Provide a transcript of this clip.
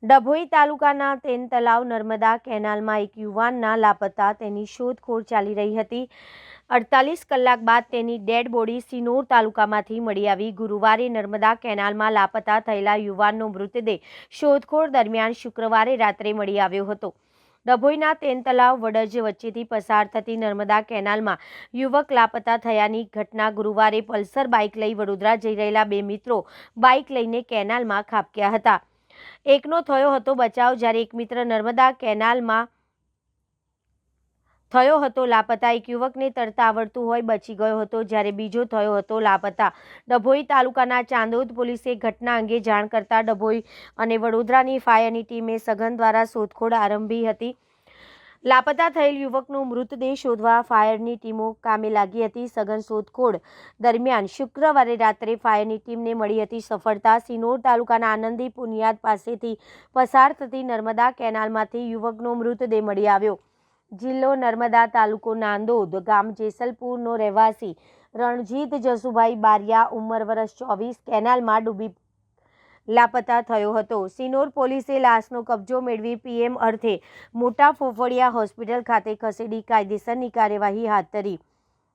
ડભોઈ તાલુકાના તેન તલાવ નર્મદા કેનાલમાં એક યુવાનના લાપતા તેની શોધખોળ ચાલી રહી હતી। 48 કલાક બાદ તેની ડેડ બોડી સિનોર તાલુકામાંથી મળી આવી। ગુરુવારે નર્મદા કેનાલમાં લાપતા થયેલા યુવાનનો મૃતદેહ શોધખોળ દરમિયાન શુક્રવારે રાત્રે મળી આવ્યો હતો। ડભોઈના તેન તલાવ વડજ વચ્ચેથી પસાર થતી નર્મદા કેનાલમાં યુવક લાપતા થયાની ઘટના ગુરુવારે પલ્સર બાઇક લઈ વડોદરા જઈ રહેલા બે મિત્રો બાઇક લઈને કેનાલમાં ખાબક્યા હતા। એકનો થયો હતો બચાવ, જ્યારે એક મિત્ર નર્મદા કેનાલમાં થયો હતો લાપતા। એક યુવકને તરતા આવડતું હોય બચી ગયો હતો, જ્યારે બીજો થયો હતો લાપતા। ડભોઈ તાલુકાના ચાંદોદ પોલીસે ઘટના અંગે જાણ કરતા ડભોઈ અને વડોદરાની ફાયરની ટીમે સઘન દ્વારા શોધખોળ આરંભી હતી। લાપતા થયેલ યુવકનો મૃતદેહ શોધવા ફાયરની ટીમો કામે લાગી હતી। સઘન શોધખોળ દરમિયાન શુક્રવારે રાત્રે ફાયરની ટીમને મળી હતી સફળતા। સિનોર તાલુકાના આનંદી પુનિયાદ પાસેથી પસાર થતી નર્મદા કેનાલમાંથી યુવકનો મૃતદેહ મળી આવ્યો। જિલ્લો નર્મદા, તાલુકો નાંદોદ, ગામ જેસલપુરનો રહેવાસી રણજીત જસુભાઈ બારિયા, ઉંમર વર્ષ 24, કેનાલમાં ડૂબી લાપતા થયો હતો। સિનોર પોલીસે લાશનો કબજો મેળવી પીએમ અર્થે મોટા ફોફળિયા હોસ્પિટલ ખાતે ખસેડી કાયદેસરની કાર્યવાહી હાથ ધરી।